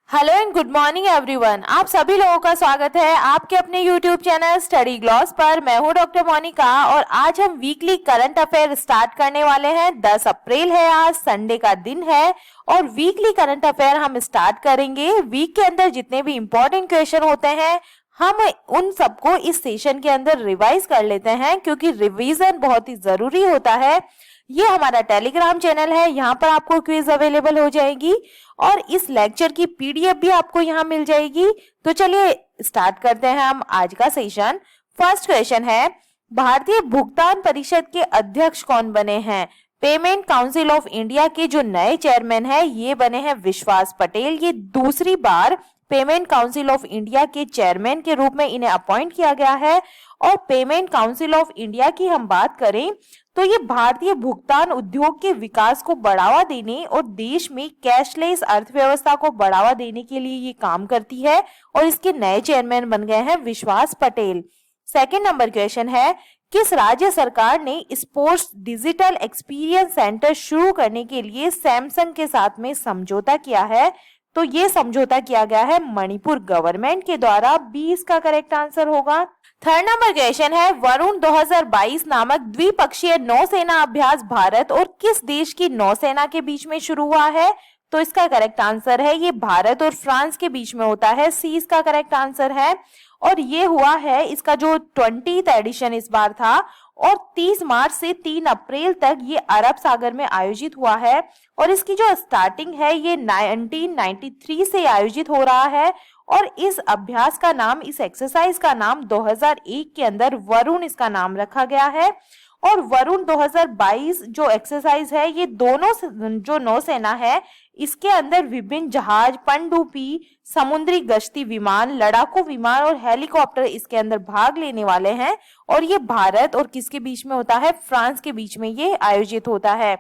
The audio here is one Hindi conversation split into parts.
Hello and good morning everyone. आप सभी लोगों का स्वागत है आपके अपने यूट्यूब चैनल स्टडी ग्लॉस पर। मैं हूं डॉक्टर मोनिका और आज हम वीकली करंट अफेयर स्टार्ट करने वाले हैं। 10 अप्रैल है, आज संडे का दिन है और वीकली करंट अफेयर हम स्टार्ट करेंगे। वीक के अंदर जितने भी इंपॉर्टेंट क्वेश्चन होते हैं हम उन सबको इस सेशन के अंदर रिवाइज कर लेते हैं क्योंकि रिवीजन बहुत ही जरूरी होता है। ये हमारा टेलीग्राम चैनल है, यहाँ पर आपको क्विज अवेलेबल हो जाएगी और इस लेक्चर की पीडीएफ भी आपको यहाँ मिल जाएगी। तो चलिए स्टार्ट करते हैं हम आज का सेशन। फर्स्ट क्वेश्चन है, भारतीय भुगतान परिषद के अध्यक्ष कौन बने हैं? पेमेंट काउंसिल ऑफ इंडिया के जो नए चेयरमैन हैं ये बने हैं विश्वास पटेल। ये दूसरी बार पेमेंट काउंसिल ऑफ इंडिया के चेयरमैन के रूप में इन्हें अपॉइंट किया गया है। और पेमेंट काउंसिल ऑफ इंडिया की हम बात करें तो ये भारतीय भुगतान उद्योग के विकास को बढ़ावा देने और देश में कैशलेस अर्थव्यवस्था को बढ़ावा देने के लिए ये काम करती है और इसके नए चेयरमैन बन गए हैं विश्वास पटेल। सेकंड नंबर क्वेश्चन है, किस राज्य सरकार ने स्पोर्ट्स डिजिटल एक्सपीरियंस सेंटर शुरू करने के लिए सैमसंग के साथ में समझौता किया है? तो ये समझौता किया गया है मणिपुर गवर्नमेंट के द्वारा। 20 का करेक्ट आंसर होगा। थर्ड नंबर क्वेश्चन है, वरुण 2022 नामक द्विपक्षीय नौसेना अभ्यास भारत और किस देश की नौसेना के बीच में शुरू हुआ है? तो इसका करेक्ट आंसर है ये भारत और फ्रांस के बीच में होता है। सी इसका करेक्ट आंसर है। और ये हुआ है, इसका जो 20th एडिशन इस बार था और 30 मार्च से 3 अप्रैल तक ये अरब सागर में आयोजित हुआ है और इसकी जो स्टार्टिंग है ये 1993 से आयोजित हो रहा है और इस अभ्यास का नाम, इस एक्सरसाइज का नाम 2001 के अंदर वरुण इसका नाम रखा गया है। और वरुण 2022 जो एक्सरसाइज है ये दोनों जो नौसेना है इसके अंदर विभिन्न जहाज, पनडुब्बी, समुद्री गश्ती विमान, लड़ाकू विमान और हेलीकॉप्टर इसके अंदर भाग लेने वाले हैं और ये भारत और किसके बीच में होता है? फ्रांस के बीच में ये आयोजित होता है।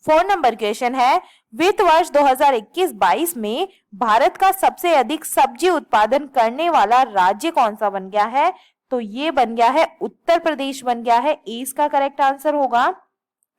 4 नंबर क्वेश्चन है, वित्त वर्ष 2021-22 में भारत का सबसे अधिक सब्जी उत्पादन करने वाला राज्य कौन सा बन गया है? तो ये बन गया है उत्तर प्रदेश बन गया है। ए इसका करेक्ट आंसर होगा।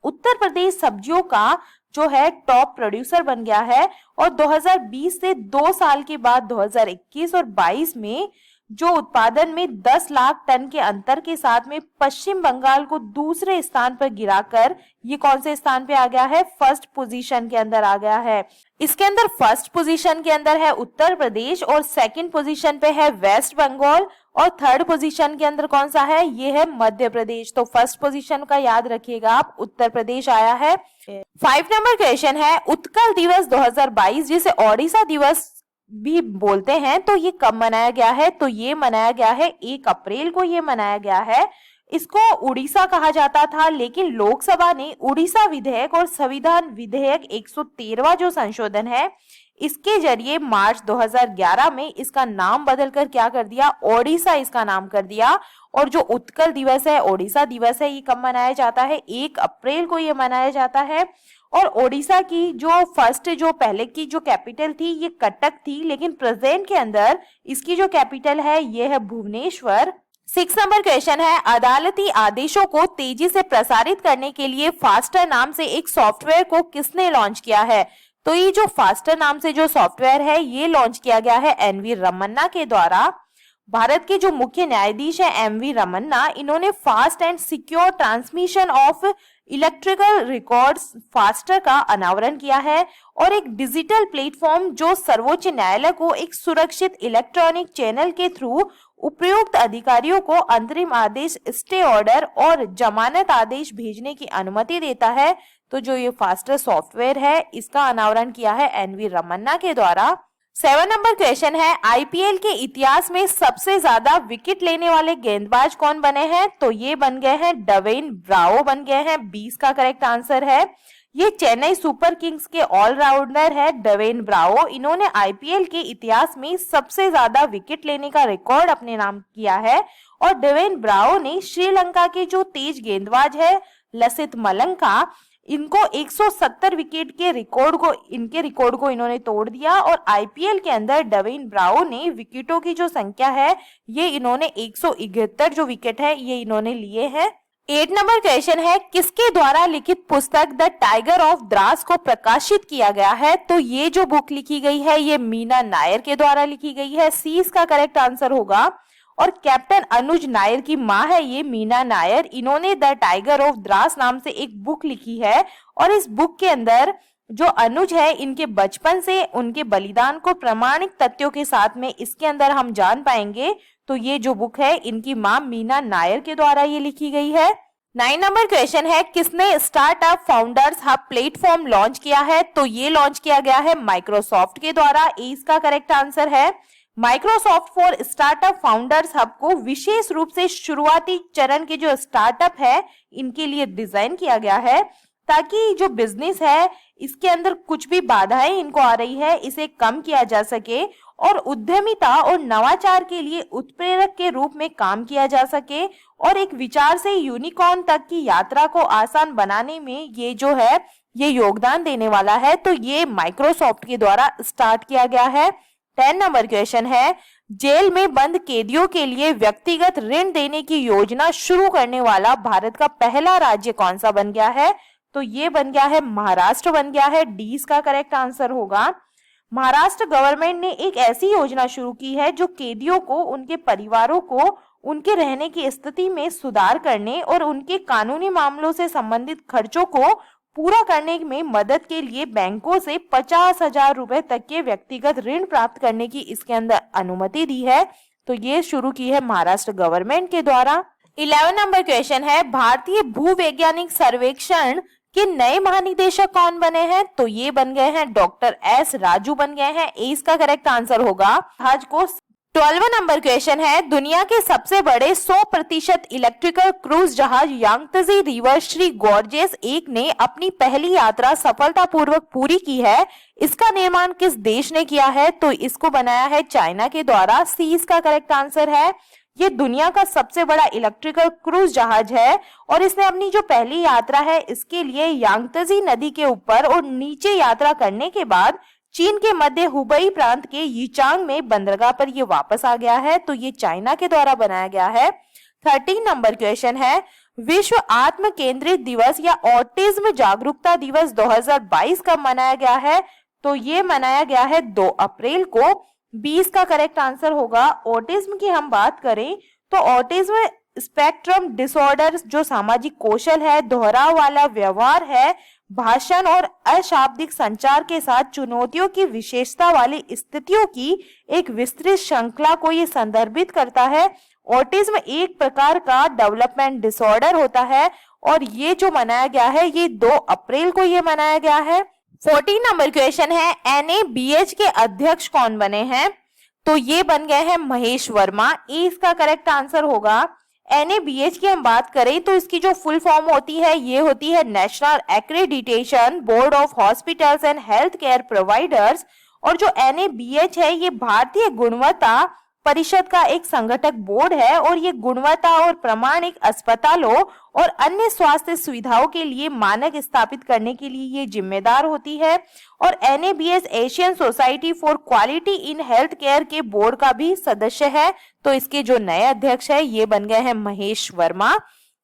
उत्तर प्रदेश सब्जियों का जो है टॉप प्रोड्यूसर बन गया है और 2020 से 2 साल के बाद 2021 और 22 में जो उत्पादन में 10 लाख टन के अंतर के साथ में पश्चिम बंगाल को दूसरे स्थान पर गिराकर ये कौन से स्थान पे आ गया है? फर्स्ट पोजीशन के अंदर आ गया है। इसके अंदर फर्स्ट पोजीशन के अंदर है उत्तर प्रदेश और सेकंड पोजीशन पे है वेस्ट बंगाल और थर्ड पोजीशन के अंदर कौन सा है? ये है मध्य प्रदेश। तो फर्स्ट पोजीशन का याद रखिएगा आप, उत्तर प्रदेश आया है। 5 नंबर क्वेश्चन है, उत्कल दिवस 2022 जिसे ओडिशा दिवस भी बोलते हैं तो ये कब मनाया गया है? तो ये मनाया गया है 1 अप्रैल को ये मनाया गया है। इसको उड़ीसा कहा जाता था लेकिन लोकसभा ने उड़ीसा विधेयक और संविधान विधेयक 113वां जो संशोधन है इसके जरिए मार्च 2011 में इसका नाम बदलकर क्या कर दिया? ओडिशा इसका नाम कर दिया। और जो उत्कल दिवस है, ओडिशा दिवस है, ये कब मनाया जाता है? 1 अप्रैल को ये मनाया जाता है। और ओडिशा की जो फर्स्ट, जो पहले की जो कैपिटल थी ये कटक थी लेकिन प्रेजेंट के अंदर इसकी जो कैपिटल है ये है भुवनेश्वर। 6 नंबर क्वेश्चन है, अदालती आदेशों को तेजी से प्रसारित करने के लिए फास्टर नाम से एक सॉफ्टवेयर को किसने लॉन्च किया है? तो ये जो फास्टर नाम से जो सॉफ्टवेयर है ये लॉन्च किया गया है एनवी रमन्ना के द्वारा। भारत के जो मुख्य न्यायाधीश है एमवी रमन्ना, इन्होंने fast and secure transmission of electrical records faster का अनावरण किया है और एक डिजिटल प्लेटफॉर्म जो सर्वोच्च न्यायालय को एक सुरक्षित इलेक्ट्रॉनिक चैनल के थ्रू उपयुक्त अधिकारियों को अंतरिम आदेश, स्टे ऑर्डर और जमानत आदेश भेजने की अनुमति देता है। तो जो ये फास्टर सॉफ्टवेयर है इसका अनावरण किया है एनवी रमन्ना के द्वारा। 7 नंबर क्वेश्चन है, आईपीएल के इतिहास में सबसे ज्यादा विकेट लेने वाले गेंदबाज कौन बने हैं? तो ये बन गए हैं डवेन ब्रावो बन गए हैं। 20 का करेक्ट आंसर है। ये चेन्नई सुपर किंग्स के ऑलराउंडर है डवेन ब्रावो। इन्होंने आईपीएल के इतिहास में सबसे ज्यादा विकेट लेने का रिकॉर्ड अपने नाम किया है और डवेन ब्रावो ने श्रीलंका के जो तेज गेंदबाज है लसित मलंका, इनको 170 विकेट के रिकॉर्ड को इन्होंने तोड़ दिया और आईपीएल के अंदर डवेन ब्रावो ने विकेटों की जो संख्या है ये इन्होंने 171 जो विकेट है ये इन्होंने लिए हैं। 8 नंबर क्वेश्चन है, किसके द्वारा लिखित पुस्तक द टाइगर ऑफ द्रास को प्रकाशित किया गया है? तो ये जो बुक लिखी गई है ये मीना नायर के द्वारा लिखी गई है। सी इसका करेक्ट आंसर होगा। और कैप्टन अनुज नायर की माँ है ये मीना नायर। इन्होंने द टाइगर ऑफ द्रास नाम से एक बुक लिखी है और इस बुक के अंदर जो अनुज है इनके बचपन से उनके बलिदान को प्रामाणिक तथ्यों के साथ में इसके अंदर हम जान पाएंगे। तो ये जो बुक है इनकी मां मीना नायर के द्वारा ये लिखी गई है। 9 नंबर क्वेश्चन है, किसने startup founders hub platform launch किया है? तो ये लॉन्च किया गया है माइक्रोसॉफ्ट के द्वारा। ए इसका करेक्ट आंसर है। Microsoft for startup founders hub को विशेष रूप से शुरुआती चरण के जो स्टार्टअप है इनके लिए डिजाइन किया गया है ताकि जो बिजनेस है इसके अंदर कुछ भी बाधाएं इनको आ रही है इसे कम किया जा सके और उद्यमिता और नवाचार के लिए उत्प्रेरक के रूप में काम किया जा सके और एक विचार से यूनिकॉर्न तक की यात्रा को आसान बनाने में ये जो है ये योगदान देने वाला है। तो ये माइक्रोसॉफ्ट के द्वारा स्टार्ट किया गया है। 10 नंबर क्वेश्चन है, जेल में बंद कैदियों के लिए व्यक्तिगत ऋण देने की योजना शुरू करने वाला भारत का पहला राज्य कौन सा बन गया है? तो ये बन गया है महाराष्ट्र बन गया है। डी इसका करेक्ट आंसर होगा। महाराष्ट्र गवर्नमेंट ने एक ऐसी योजना शुरू की है जो कैदियों को, उनके परिवारों को उनके रहने की स्थिति में सुधार करने और उनके कानूनी मामलों से संबंधित खर्चों को पूरा करने में मदद के लिए बैंकों से 50,000 रुपए तक के व्यक्तिगत ऋण प्राप्त करने की इसके अंदर अनुमति दी है। तो ये शुरू की है महाराष्ट्र गवर्नमेंट के द्वारा। 11 नंबर क्वेश्चन है, भारतीय भूवैज्ञानिक सर्वेक्षण के नए महानिदेशक कौन बने हैं? तो ये बन गए हैं डॉक्टर एस राजू बन गए हैं। ए इसका करेक्ट आंसर होगा। आज को 12वां नंबर क्वेश्चन है, दुनिया के सबसे बड़े 100% इलेक्ट्रिकल क्रूज जहाज यांगत्जे रिवर श्री गॉर्जियस 1 ने अपनी पहली यात्रा सफलतापूर्वक पूरी की है। इसका निर्माण किस देश ने किया है? तो इसको बनाया है चाइना के द्वारा। सी इसका करेक्ट आंसर है। ये दुनिया का सबसे बड़ा इलेक्ट्रिकल क्रूज जहाज है और इसने अपनी जो पहली यात्रा है इसके लिए यांगत्जे नदी के ऊपर और नीचे यात्रा करने के बाद चीन के मध्य हुबई प्रांत के यीचांग में बंदरगाह पर ये वापस आ गया है। तो ये चाइना के द्वारा बनाया गया है। 13 नंबर क्वेश्चन है, विश्व आत्म केंद्रित दिवस या ऑटिज्म जागरूकता दिवस 2022 कब मनाया गया है? तो ये मनाया गया है 2 अप्रैल को। 20 का करेक्ट आंसर होगा। ऑटिज्म की हम बात करें तो ऑटिज्म स्पेक्ट्रम डिसऑर्डर जो सामाजिक कौशल है, दोहराव वाला व्यवहार है, भाषण और अशाब्दिक संचार के साथ चुनौतियों की विशेषता वाली स्थितियों की एक विस्तृत श्रृंखला को ये संदर्भित करता है। ऑटिज्म एक प्रकार का डेवलपमेंट डिसऑर्डर होता है और ये जो मनाया गया है ये 2 अप्रैल को ये मनाया गया है। 14 नंबर क्वेश्चन है, NABH के अध्यक्ष कौन बने हैं? तो ये बन गए हैं महेश वर्मा। ए इसका करेक्ट आंसर होगा। NABH की हम बात करें तो इसकी जो फुल फॉर्म होती है ये होती है national accreditation board of hospitals and health care providers. और जो NABH है ये भारतीय गुणवत्ता परिषद का एक संगठक बोर्ड है और ये गुणवत्ता और प्रामाणिक अस्पतालों और अन्य स्वास्थ्य सुविधाओं के लिए मानक स्थापित करने के लिए ये जिम्मेदार होती है। और NABH Asian society for quality in health care के बोर्ड का भी सदस्य है। तो इसके जो नए अध्यक्ष है ये बन गए हैं महेश वर्मा।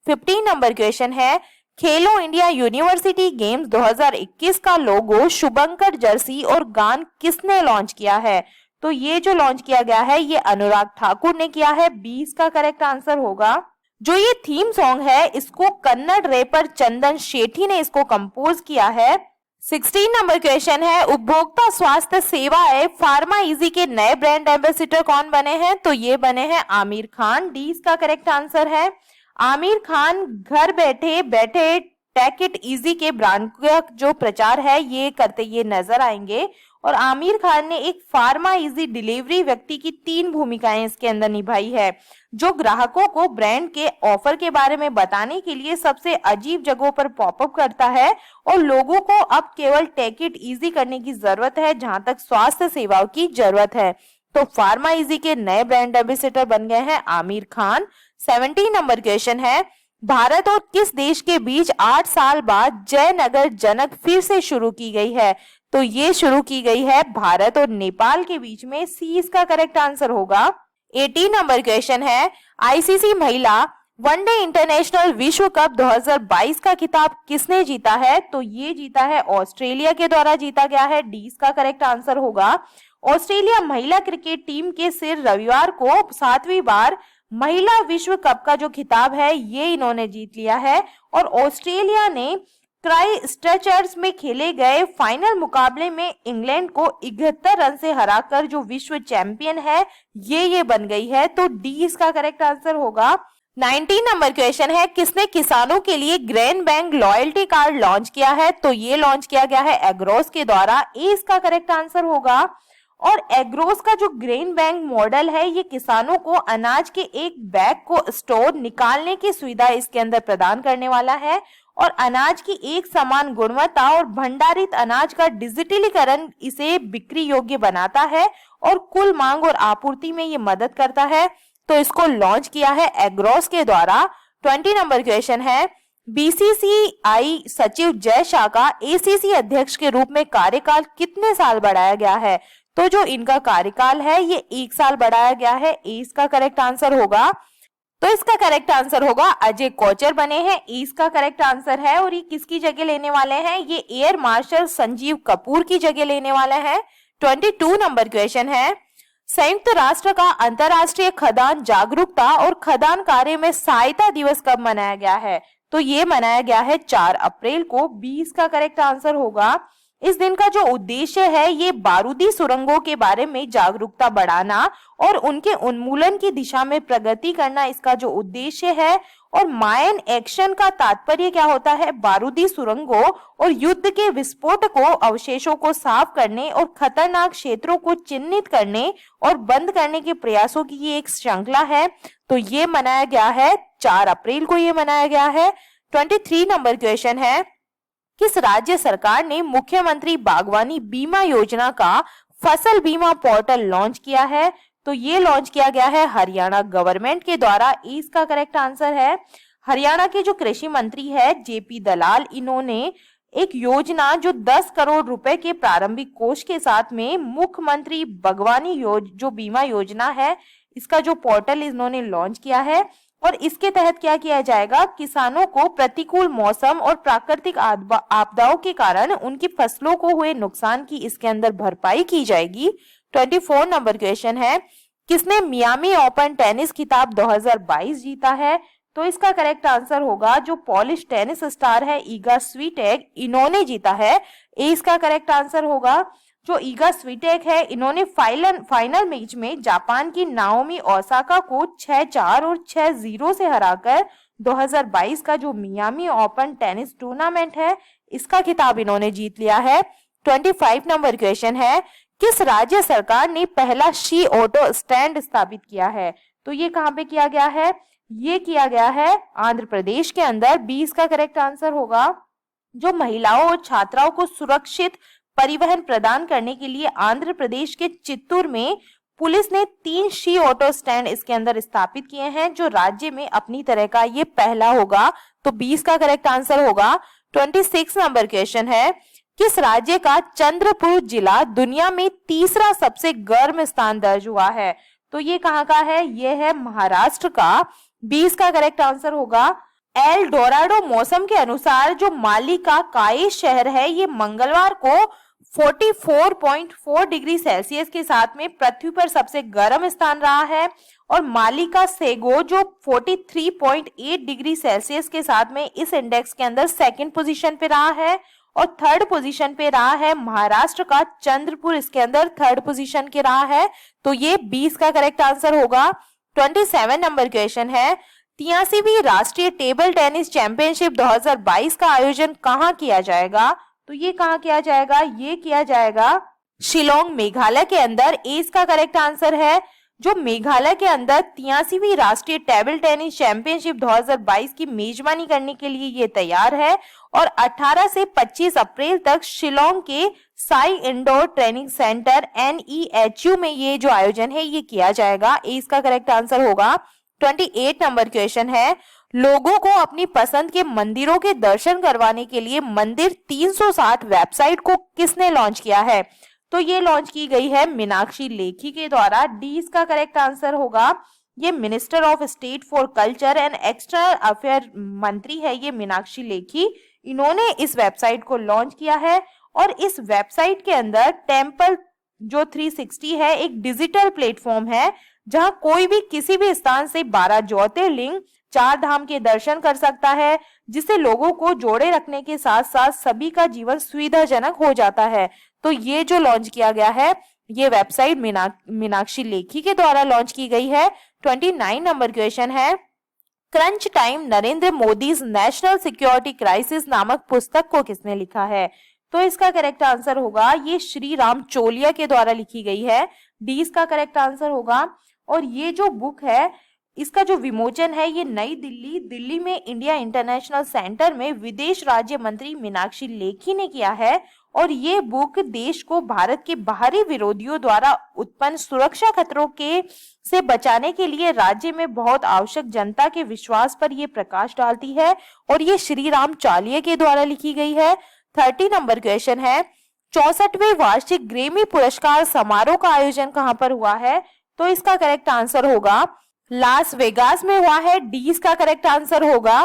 15 नंबर क्वेश्चन है, खेलो इंडिया यूनिवर्सिटी गेम्स 2021 का लोगो, शुभंकर जर्सी और गान किसने लॉन्च किया है? तो ये जो लॉन्च किया गया है ये अनुराग ठाकुर ने किया है। 20 का करेक्ट आंसर होगा। जो ये थीम सॉन्ग है इसको कन्नड़ रैपर चंदन शेट्टी ने इसको कंपोज किया है। 16 नंबर क्वेश्चन है, उपभोक्ता स्वास्थ्य सेवाएं फार्मा इजी के नए ब्रांड एम्बेसडर कौन बने हैं? तो ये बने हैं आमिर खान। डी इसका करेक्ट आंसर है। आमिर खान घर बैठे बैठे टेक इट इजी के ब्रांड का जो प्रचार है ये करते ये नजर आएंगे। और आमिर खान ने एक फार्मा इजी डिलीवरी व्यक्ति की 3 भूमिकाएं इसके अंदर निभाई है, जो ग्राहकों को ब्रांड के ऑफर के बारे में बताने के लिए सबसे अजीब जगहों पर पॉपअप करता है और लोगों को अब केवल टेक इट इजी करने की जरूरत है जहां तक स्वास्थ्य सेवाओं की जरूरत है। तो फार्मा इजी के नए ब्रांड एम्बेसडर बन गए हैं आमिर खान। 17 नंबर क्वेश्चन है, भारत और किस देश के बीच 8 साल बाद जयनगर जनक फिर से शुरू की गई है? तो ये शुरू की गई है भारत और नेपाल के बीच में। सी इसका करेक्ट आंसर होगा। 18 नंबर क्वेश्चन है, आईसीसी महिला वनडे इंटरनेशनल विश्व कप 2022 का खिताब किसने जीता है? तो ये जीता है ऑस्ट्रेलिया के द्वारा जीता गया है। डी इसका करेक्ट आंसर होगा। ऑस्ट्रेलिया महिला क्रिकेट टीम के सिर रविवार को 7वीं बार महिला विश्व कप का जो खिताब है ये इन्होंने जीत लिया है। और ऑस्ट्रेलिया ने क्राइस्टचर्च में खेले गए फाइनल मुकाबले में इंग्लैंड को 71 रन से हराकर जो विश्व चैंपियन है ये बन गई है। तो डी इसका करेक्ट आंसर होगा। 19 नंबर क्वेश्चन है, किसने किसानों के लिए grain bank loyalty card launch किया है? तो ये लॉन्च किया गया है एग्रोस के द्वारा। ए इसका करेक्ट आंसर होगा। और एग्रोस का जो ग्रेन बैंक मॉडल है ये किसानों को अनाज के एक बैग को स्टोर निकालने की सुविधा इसके अंदर प्रदान करने वाला है और अनाज की एक समान गुणवत्ता और भंडारित अनाज का डिजिटलीकरण इसे बिक्री योग्य बनाता है और कुल मांग और आपूर्ति में ये मदद करता है। तो इसको लॉन्च किया है एग्रोस के द्वारा। 20 नंबर क्वेश्चन है, बीसीसीआई सचिव जय शाह का एसीसी अध्यक्ष के रूप में कार्यकाल कितने साल बढ़ाया गया है? तो जो इनका कार्यकाल है ये 1 साल बढ़ाया गया है। ए इसका करेक्ट आंसर होगा। तो इसका करेक्ट आंसर होगा अजय कोचर बने हैं। ए इसका करेक्ट आंसर है। और ये किसकी जगह लेने वाले हैं? ये एयर मार्शल संजीव कपूर की जगह लेने वाले हैं। 22 नंबर क्वेश्चन है, संयुक्त राष्ट्र का अंतरराष्ट्रीय खदान जागरूकता और खदान कार्य में सहायता दिवस कब मनाया गया है? तो ये मनाया गया है 4 अप्रैल को। 20 का करेक्ट आंसर होगा। इस दिन का जो उद्देश्य है ये बारूदी सुरंगों के बारे में जागरूकता बढ़ाना और उनके उन्मूलन की दिशा में प्रगति करना इसका जो उद्देश्य है। और माइन एक्शन का तात्पर्य क्या होता है? बारूदी सुरंगों और युद्ध के विस्फोटकों अवशेषों को साफ करने और खतरनाक क्षेत्रों को चिन्हित करने और बंद करने के प्रयासों की ये एक श्रृंखला है। तो ये मनाया गया है 4 अप्रैल को ये मनाया गया है। 23 नंबर क्वेश्चन है, किस राज्य सरकार ने मुख्यमंत्री बागवानी बीमा योजना का फसल बीमा पोर्टल लॉन्च किया है? तो ये लॉन्च किया गया है हरियाणा गवर्नमेंट के द्वारा। इसका करेक्ट आंसर है। हरियाणा के जो कृषि मंत्री है जेपी दलाल, इन्होंने एक योजना जो 10 करोड़ रुपए के प्रारंभिक कोष के साथ में मुख्यमंत्री बागवानी जो बीमा योजना है इसका जो पोर्टल इन्होंने लॉन्च किया है। और इसके तहत क्या किया जाएगा? किसानों को प्रतिकूल मौसम और प्राकृतिक आपदाओं के कारण उनकी फसलों को हुए नुकसान की इसके अंदर भरपाई की जाएगी। 24 नंबर क्वेश्चन है, किसने मियामी ओपन टेनिस खिताब 2022 जीता है? तो इसका करेक्ट आंसर होगा जो पॉलिश टेनिस स्टार है ईगा स्वीटेक, इन्होंने जीता है। ए इसका करेक्ट आंसर होगा। जो ईगा स्वीटेक है इन्होंने फाइनल मैच में जापान की नाओमी ओसाका को 6-4 और 6-0 से हराकर 2022 का जो मियामी ओपन टेनिस टूर्नामेंट है इसका खिताब इन्होंने जीत लिया है। 25 नंबर क्वेश्चन है, किस राज्य सरकार ने पहला शी ऑटो स्टैंड स्थापित किया है? तो ये कहाँ पे किया गया है? ये किया गया है आंध्र प्रदेश के अंदर। 20 का करेक्ट आंसर होगा। जो महिलाओं और छात्राओं को सुरक्षित परिवहन प्रदान करने के लिए आंध्र प्रदेश के चित्तूर में पुलिस ने 3 शी ऑटो स्टैंड इसके अंदर स्थापित किए हैं जो राज्य में अपनी तरह का ये पहला होगा। तो 20 का करेक्ट आंसर होगा। 26 नंबर क्वेश्चन है, किस राज्य का चंद्रपुर जिला दुनिया में तीसरा सबसे गर्म स्थान दर्ज हुआ है? तो ये कहाँ का है? ये है महाराष्ट्र का। 20 का करेक्ट आंसर होगा। एल डोराडो मौसम के अनुसार जो माली का काई शहर है ये मंगलवार को 44.4 डिग्री सेल्सियस के साथ में पृथ्वी पर सबसे गर्म स्थान रहा है। और माली का सेगो जो 43.8 डिग्री सेल्सियस के साथ में इस इंडेक्स के अंदर सेकंड पोजीशन पे रहा है। और थर्ड पोजीशन पे रहा है महाराष्ट्र का चंद्रपुर, इसके अंदर थर्ड पोजीशन के रहा है। तो ये 20 का करेक्ट आंसर होगा। 27 नंबर क्वेश्चन है, 83वीं राष्ट्रीय टेबल टेनिस चैंपियनशिप 2022 का आयोजन कहाँ किया जाएगा? तो ये कहाँ किया जाएगा? ये किया जाएगा शिलोंग मेघालय के अंदर। ए इसका करेक्ट आंसर है। जो मेघालय के अंदर 83वीं राष्ट्रीय टेबल टेनिस चैंपियनशिप 2022 की मेजबानी करने के लिए ये तैयार है। और 18 से 25 अप्रैल तक शिलोंग के Sai indoor training centre NEHU में ये जो आयोजन है ये किया जाएगा। ए इसका करेक्ट आंसर होगा। 28 नंबर क्वेश्चन है, लोगों को अपनी पसंद के मंदिरों के दर्शन करवाने के लिए मंदिर 360 वेबसाइट को किसने लॉन्च किया है? तो ये लॉन्च की गई है मीनाक्षी लेखी के द्वारा। डी इसका करेक्ट आंसर होगा। ये minister of state for culture and external affair मंत्री है ये मीनाक्षी लेखी। इन्होंने इस वेबसाइट को लॉन्च किया है और इस वेबसाइट के अंदर टेम्पल जो 360 है एक डिजिटल प्लेटफॉर्म है जहां कोई भी किसी भी स्थान से 12 ज्योतिर्लिंग 4 धाम के दर्शन कर सकता है, जिससे लोगों को जोड़े रखने के साथ साथ सभी का जीवन सुविधाजनक हो जाता है। तो ये जो लॉन्च किया गया है ये वेबसाइट मीनाक्षी लेखी के द्वारा लॉन्च की गई है। 29 नंबर क्वेश्चन है, crunch time Narendra Modi national security crisis नामक पुस्तक को किसने लिखा है? तो इसका करेक्ट आंसर होगा ये श्री राम चोलिया के द्वारा लिखी गई है। डी इसका करेक्ट आंसर होगा। और ये जो बुक है इसका जो विमोचन है ये नई दिल्ली में इंडिया इंटरनेशनल सेंटर में विदेश राज्य मंत्री मीनाक्षी लेखी ने किया है। और ये बुक देश को भारत के बाहरी विरोधियों द्वारा उत्पन्न सुरक्षा खतरों के से बचाने के लिए राज्य में बहुत आवश्यक जनता के विश्वास पर ये प्रकाश डालती है और ये श्री राम चालिये के द्वारा लिखी गई है। 30 नंबर क्वेश्चन है, 64वें वार्षिक ग्रेमी पुरस्कार समारोह का आयोजन कहां पर हुआ है? तो इसका करेक्ट आंसर होगा लास वेगास में हुआ है। डी इसका करेक्ट आंसर होगा।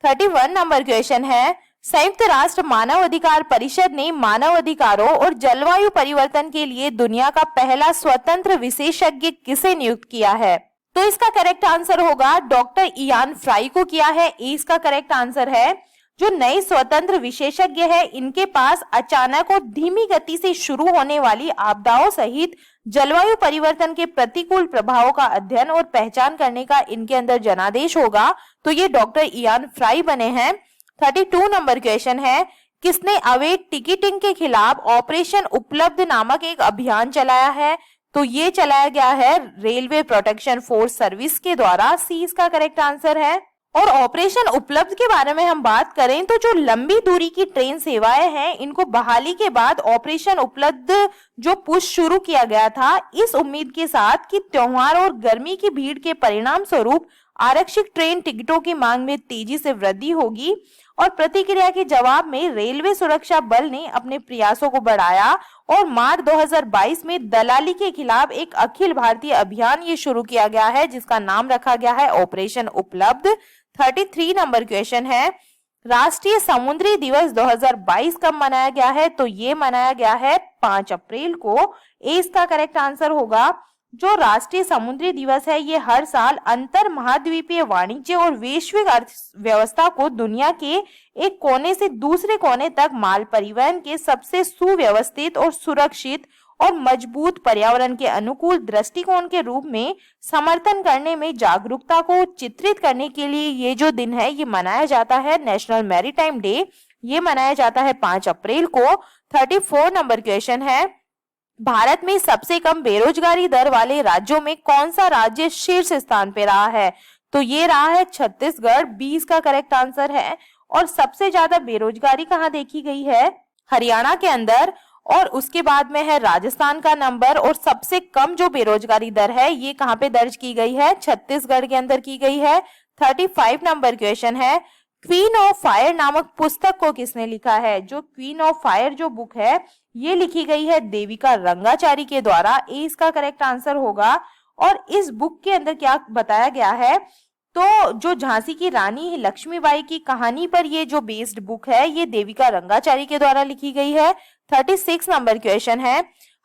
31 नंबर क्वेश्चन है, संयुक्त राष्ट्र मानव अधिकार परिषद ने मानव अधिकारों और जलवायु परिवर्तन के लिए दुनिया का पहला स्वतंत्र विशेषज्ञ किसे नियुक्त किया है? तो इसका करेक्ट आंसर होगा डॉक्टर इयान फ्राई को किया है। ए इसका करेक्ट आंसर है। जो नए स्वतंत्र विशेषज्ञ है इनके पास अचानक और धीमी गति से शुरू होने वाली आपदाओं सहित जलवायु परिवर्तन के प्रतिकूल प्रभावों का अध्ययन और पहचान करने का इनके अंदर जनादेश होगा। तो ये डॉक्टर इयान फ्राई बने हैं। 32 नंबर क्वेश्चन है, किसने अवैध टिकटिंग के खिलाफ ऑपरेशन उपलब्ध नामक एक अभियान चलाया है? तो ये चलाया गया है रेलवे प्रोटेक्शन फोर्स सर्विस के द्वारा। सी इसका करेक्ट आंसर है। और ऑपरेशन उपलब्ध के बारे में हम बात करें तो जो लंबी दूरी की ट्रेन सेवाएं हैं इनको बहाली के बाद ऑपरेशन उपलब्ध जो पुश शुरू किया गया था इस उम्मीद के साथ कि त्योहार और गर्मी की भीड़ के परिणाम स्वरूप आरक्षित ट्रेन टिकटों की मांग में तेजी से वृद्धि होगी। और प्रतिक्रिया के जवाब में रेलवे सुरक्षा बल ने अपने प्रयासों को बढ़ाया और मार्च 2022 में दलाली के खिलाफ एक अखिल भारतीय अभियान ये शुरू किया गया है जिसका नाम रखा गया है ऑपरेशन उपलब्ध। 33 नंबर क्वेश्चन है, राष्ट्रीय समुद्री दिवस 2022 कब मनाया गया है? तो ये मनाया गया है 5 अप्रैल को। ए इसका करेक्ट आंसर होगा। जो राष्ट्रीय समुद्री दिवस है ये हर साल अंतर महाद्वीपीय वाणिज्य और वैश्विक अर्थव्यवस्था को दुनिया के एक कोने से दूसरे कोने तक माल परिवहन के सबसे सुव्यवस्थित और सुरक्षित और मजबूत पर्यावरण के अनुकूल दृष्टिकोण के रूप में समर्थन करने में जागरूकता को चित्रित करने के लिए ये जो दिन है ये मनाया जाता है नेशनल मैरीटाइम डे। ये मनाया जाता है 5 अप्रैल को। 34 नंबर क्वेश्चन है, भारत में सबसे कम बेरोजगारी दर वाले राज्यों में कौन सा राज्य शीर्ष स्थान पे रहा है? तो ये रहा है छत्तीसगढ़। 20 का करेक्ट आंसर है। और सबसे ज्यादा बेरोजगारी कहाँ देखी गई है? हरियाणा के अंदर। और उसके बाद में है राजस्थान का नंबर। और सबसे कम जो बेरोजगारी दर है ये कहाँ पे दर्ज की गई है? छत्तीसगढ़ के अंदर की गई है। 35 नंबर क्वेश्चन है, क्वीन ऑफ फायर नामक पुस्तक को किसने लिखा है? जो क्वीन ऑफ फायर जो बुक है ये लिखी गई है देविका रंगाचारी के द्वारा। ए इसका करेक्ट आंसर होगा। और इस बुक के अंदर क्या बताया गया है? तो जो झांसी की रानी लक्ष्मीबाई की कहानी पर ये जो बेस्ड बुक है ये देविका रंगाचारी के द्वारा लिखी गई है। 36 नंबर क्वेश्चन है,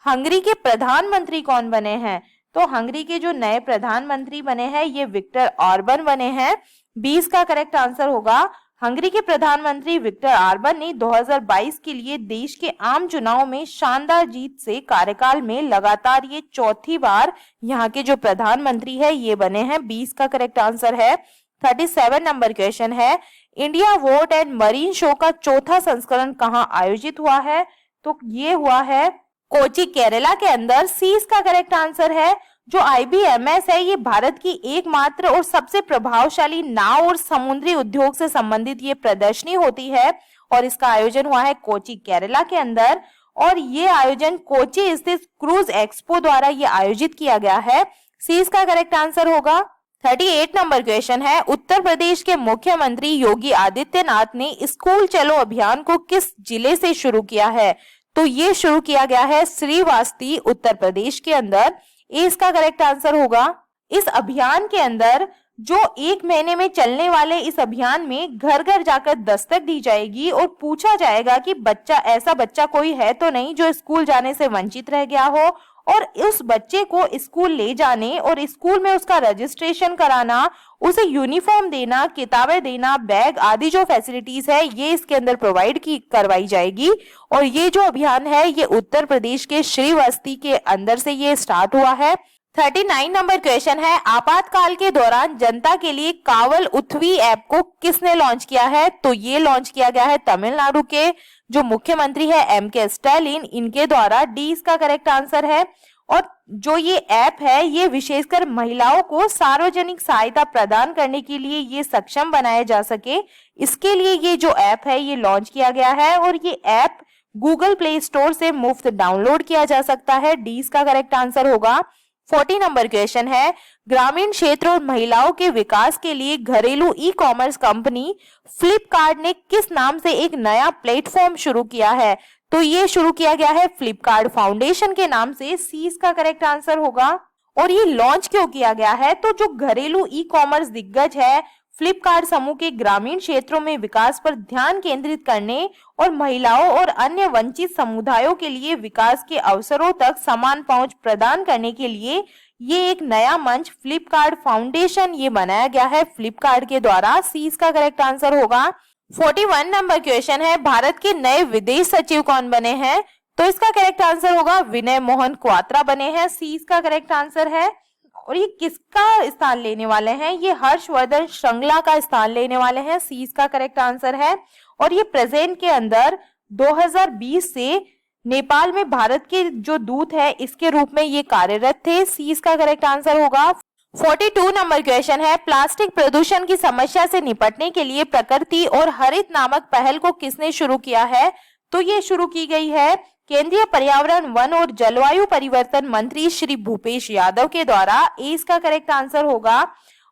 हंगरी के प्रधानमंत्री कौन बने हैं? तो हंगरी के जो नए प्रधानमंत्री बने हैं ये विक्टर ऑर्बन बने हैं। 20 का करेक्ट आंसर होगा। हंगरी के प्रधानमंत्री विक्टर ऑर्बन ने 2022 के लिए देश के आम चुनाव में शानदार जीत से कार्यकाल में लगातार ये चौथी बार यहाँ के जो प्रधानमंत्री है ये बने हैं। 20 का करेक्ट आंसर है। 37 नंबर क्वेश्चन है, India vote and marine show का चौथा संस्करण कहाँ आयोजित हुआ है? तो ये हुआ है कोची केरला के अंदर। सी इसका करेक्ट आंसर है। जो IBMS है ये भारत की एकमात्र और सबसे प्रभावशाली नाव और समुद्री उद्योग से संबंधित ये प्रदर्शनी होती है और इसका आयोजन हुआ है कोची केरला के अंदर। और ये आयोजन कोची स्थित क्रूज एक्सपो द्वारा ये आयोजित किया गया है। सी इसका करेक्ट आंसर होगा। 38 नंबर क्वेश्चन है, उत्तर प्रदेश के मुख्यमंत्री योगी आदित्यनाथ ने स्कूल चलो अभियान को किस जिले से शुरू किया है? तो ये शुरू किया गया है श्रीवास्ती उत्तर प्रदेश के अंदर। ए इसका करेक्ट आंसर होगा। इस अभियान के अंदर जो 1 महीने में चलने वाले इस अभियान में घर घर जाकर दस्तक दी जाएगी और पूछा जाएगा कि ऐसा बच्चा कोई है तो नहीं जो स्कूल जाने से वंचित रह गया हो, और उस बच्चे को स्कूल ले जाने और स्कूल में उसका रजिस्ट्रेशन कराना, उसे यूनिफॉर्म देना, किताबें देना, बैग आदि जो फैसिलिटीज है ये इसके अंदर प्रोवाइड की करवाई जाएगी। और ये जो अभियान है ये उत्तर प्रदेश के श्रीवस्ती के अंदर से ये स्टार्ट हुआ है। 39 नंबर क्वेश्चन है, आपातकाल के दौरान जनता के लिए कावल उथवी ऐप को किसने लॉन्च किया है? तो ये लॉन्च किया गया है तमिलनाडु के जो मुख्यमंत्री है एम.के. स्टालिन, इनके द्वारा। डी इसका करेक्ट आंसर है। और जो ये ऐप है ये विशेषकर महिलाओं को सार्वजनिक सहायता प्रदान करने के लिए ये सक्षम बनाया जा सके, इसके लिए ये जो ऐप है ये लॉन्च किया गया है। और ये ऐप गूगल प्ले स्टोर से मुफ्त डाउनलोड किया जा सकता है। डी इसका करेक्ट आंसर होगा। 40 नंबर क्वेश्चन है, ग्रामीण क्षेत्र और महिलाओं के विकास के लिए घरेलू ई-कॉमर्स कंपनी फ्लिपकार्ट ने किस नाम से एक नया प्लेटफॉर्म शुरू किया है? तो ये शुरू किया गया है फ्लिपकार्ट फाउंडेशन के नाम से। सी इसका करेक्ट आंसर होगा। और ये लॉन्च क्यों किया गया है? तो जो घरेलू ई-कॉमर्स दिग्गज है फ्लिपकार्ट समूह के ग्रामीण क्षेत्रों में विकास पर ध्यान केंद्रित करने और महिलाओं और अन्य वंचित समुदायों के लिए विकास के अवसरों तक समान पहुंच प्रदान करने के लिए ये एक नया मंच फ्लिपकार्ट फाउंडेशन ये बनाया गया है फ्लिपकार्ट के द्वारा। सी इसका करेक्ट आंसर होगा। 41 नंबर क्वेश्चन है, भारत के नए विदेश सचिव कौन बने हैं? तो इसका करेक्ट आंसर होगा विनय मोहन क्वात्रा बने हैं। सी इसका करेक्ट आंसर है। और ये किसका स्थान लेने वाले हैं? ये हर्षवर्धन श्रृंगला का स्थान लेने वाले हैं। सी इसका करेक्ट आंसर है। और ये प्रेजेंट के अंदर 2020 से नेपाल में भारत के जो दूत है इसके रूप में ये कार्यरत थे। सी इसका करेक्ट आंसर होगा। 42 नंबर क्वेश्चन है, प्लास्टिक प्रदूषण की समस्या से निपटने के लिए प्रकृति और हरित नामक पहल को किसने शुरू किया है? तो ये शुरू की गई है केंद्रीय पर्यावरण, वन और जलवायु परिवर्तन मंत्री श्री भूपेश यादव के द्वारा। ए इसका करेक्ट आंसर होगा।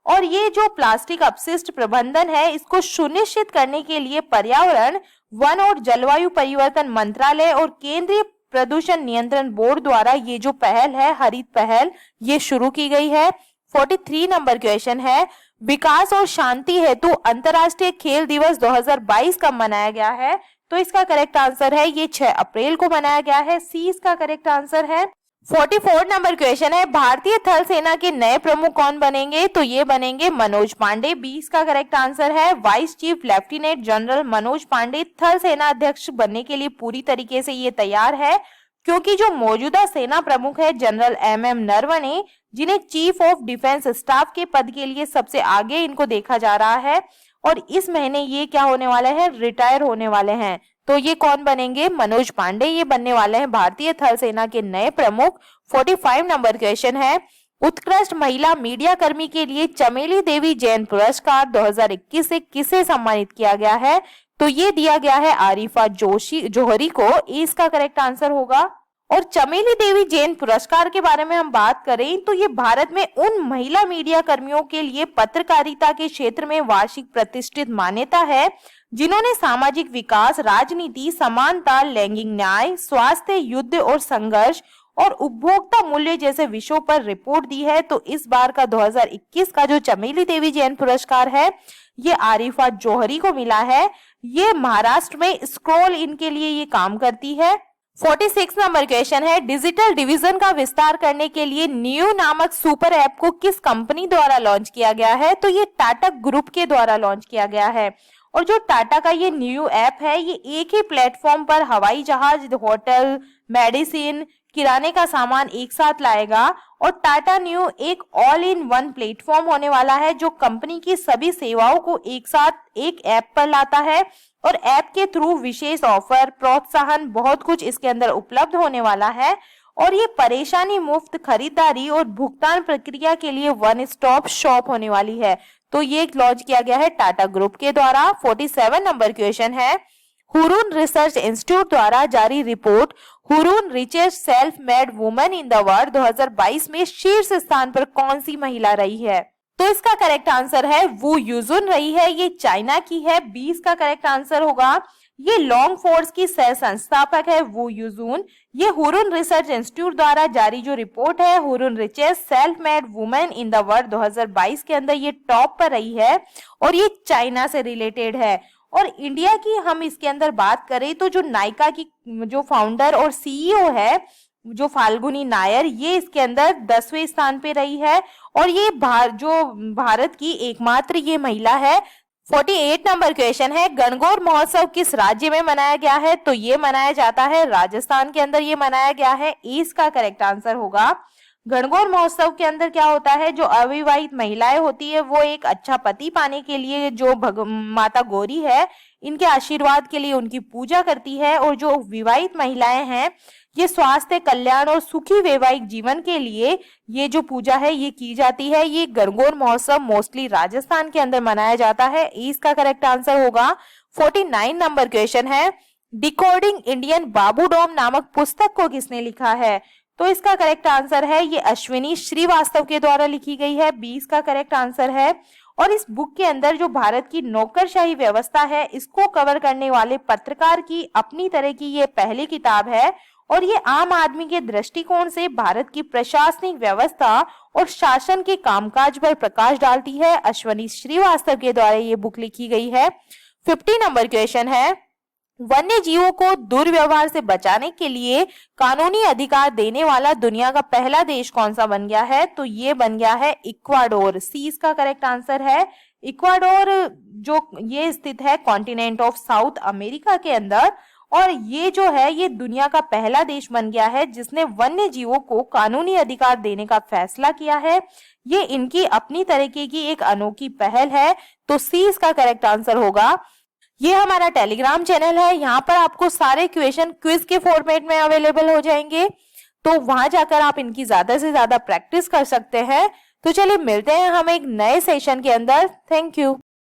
और ये जो प्लास्टिक अपशिष्ट प्रबंधन है इसको सुनिश्चित करने के लिए पर्यावरण, वन और जलवायु परिवर्तन मंत्रालय और केंद्रीय प्रदूषण नियंत्रण बोर्ड द्वारा ये जो पहल है हरित पहल ये शुरू की गई है। 43 नंबर क्वेश्चन है, विकास और शांति हेतु अंतर्राष्ट्रीय खेल दिवस 2022 कब मनाया गया है? तो इसका करेक्ट आंसर है ये 6 अप्रैल को मनाया गया है। सी इसका करेक्ट आंसर है। 44 नंबर क्वेश्चन है, भारतीय थल सेना के नए प्रमुख कौन बनेंगे? तो ये बनेंगे मनोज पांडे। बी इसका करेक्ट आंसर है। Vice chief lieutenant general Manoj Pande थल सेना अध्यक्ष बनने के लिए पूरी तरीके से ये तैयार है, क्योंकि जो मौजूदा सेना प्रमुख है जनरल एम.एम. नरवणे, जिन्हें चीफ ऑफ डिफेंस स्टाफ के पद के लिए सबसे आगे इनको देखा जा रहा है, और इस महीने ये क्या होने वाले हैं? रिटायर होने वाले हैं। तो ये कौन बनेंगे? मनोज पांडे ये बनने वाले हैं भारतीय थल सेना के नए प्रमुख। 45 नंबर क्वेश्चन है, उत्कृष्ट महिला मीडिया कर्मी के लिए चमेली देवी जैन पुरस्कार 2021 से किसे सम्मानित किया गया है? तो ये दिया गया है आरिफा जोहरी को। इसका करेक्ट आंसर होगा। और चमेली देवी जैन पुरस्कार के बारे में हम बात करें तो ये भारत में उन महिला मीडिया कर्मियों के लिए पत्रकारिता के क्षेत्र में वार्षिक प्रतिष्ठित मान्यता है जिन्होंने सामाजिक विकास, राजनीति, समानता, लैंगिक न्याय, स्वास्थ्य, युद्ध और संघर्ष और उपभोक्ता मूल्य जैसे विषयों पर रिपोर्ट दी है। तो इस बार का 2021 का जो चमेली देवी जैन पुरस्कार है ये आरिफा जोहरी को मिला है। ये महाराष्ट्र में स्क्रॉल इन के लिए ये काम करती है। 46 नंबर क्वेश्चन है, डिजिटल डिवीजन का विस्तार करने के लिए न्यू नामक सुपर ऐप को किस कंपनी द्वारा लॉन्च किया गया है? तो ये टाटा ग्रुप के द्वारा लॉन्च किया गया है। और जो टाटा का ये न्यू ऐप है ये एक ही प्लेटफॉर्म पर हवाई जहाज, होटल, मेडिसिन, किराने का सामान एक साथ लाएगा। और टाटा न्यू एक ऑल इन वन प्लेटफॉर्म होने वाला है जो कंपनी की सभी सेवाओं को एक साथ एक ऐप पर लाता है। और ऐप के थ्रू विशेष ऑफर, प्रोत्साहन, बहुत कुछ इसके अंदर उपलब्ध होने वाला है। और ये परेशानी मुक्त खरीदारी और भुगतान प्रक्रिया के लिए वन स्टॉप शॉप होने वाली है। तो ये लॉन्च किया गया है टाटा ग्रुप के द्वारा। 47 नंबर क्वेश्चन है, हुरून रिसर्च इंस्टीट्यूट द्वारा जारी report Hurun richest self made women in the world 2022 में शीर्ष स्थान पर कौन सी महिला रही है? तो इसका करेक्ट आंसर है वू यूजुन रही है। ये चाइना की है। 20 का करेक्ट आंसर होगा। ये लॉन्ग फोर्स की सह संस्थापक है वू यूजून। ये हुरुन रिसर्च इंस्टीट्यूट द्वारा जारी जो रिपोर्ट है Hurun richest self made women in the world 2022 के अंदर ये टॉप पर रही है और ये चाइना से रिलेटेड है। और इंडिया की हम इसके अंदर बात करें तो जो नायका की जो फाउंडर और सीईओ है जो फाल्गुनी नायर, ये इसके अंदर 10वें स्थान पे रही है और ये जो भारत की एकमात्र ये महिला है। 48 नंबर क्वेश्चन है, गणगौर महोत्सव किस राज्य में मनाया गया है? तो ये मनाया जाता है राजस्थान के अंदर ये मनाया गया है। इसका करेक्ट आंसर होगा। गणगौर महोत्सव के अंदर क्या होता है, जो अविवाहित महिलाएं होती है वो एक अच्छा पति पाने के लिए जो माता गौरी है इनके आशीर्वाद के लिए उनकी पूजा करती है, और जो विवाहित महिलाएं हैं ये स्वास्थ्य कल्याण और सुखी वैवाहिक जीवन के लिए ये जो पूजा है ये की जाती है। ये गणगौर महोत्सव मोस्टली राजस्थान के अंदर मनाया जाता है। इसका करेक्ट आंसर होगा। 49 नंबर क्वेश्चन है, डिकोडिंग इंडियन बाबू डोम नामक पुस्तक को किसने लिखा है? तो इसका करेक्ट आंसर है ये अश्विनी श्रीवास्तव के द्वारा लिखी गई है। 20 का करेक्ट आंसर है। और इस बुक के अंदर जो भारत की नौकरशाही व्यवस्था है इसको कवर करने वाले पत्रकार की अपनी तरह की ये पहली किताब है, और ये आम आदमी के दृष्टिकोण से भारत की प्रशासनिक व्यवस्था और शासन के कामकाज पर प्रकाश डालती है। अश्विनी श्रीवास्तव के द्वारा ये बुक लिखी गई है। 50 नंबर क्वेश्चन है, वन्य जीवों को दुर्व्यवहार से बचाने के लिए कानूनी अधिकार देने वाला दुनिया का पहला देश कौन सा बन गया है? तो ये बन गया है इक्वाडोर। सी इसका करेक्ट आंसर है। इक्वाडोर जो ये स्थित है कॉन्टिनेंट ऑफ साउथ अमेरिका के अंदर, और ये जो है ये दुनिया का पहला देश बन गया है जिसने वन्य जीवों को कानूनी अधिकार देने का फैसला किया है। ये इनकी अपनी तरीके की एक अनोखी पहल है। तो सी इसका करेक्ट आंसर होगा। ये हमारा टेलीग्राम चैनल है, यहाँ पर आपको सारे क्वेश्चन क्विज के फॉर्मेट में अवेलेबल हो जाएंगे, तो वहां जाकर आप इनकी ज्यादा से ज्यादा प्रैक्टिस कर सकते हैं। तो चलिए मिलते हैं हम एक नए सेशन के अंदर। Thank you.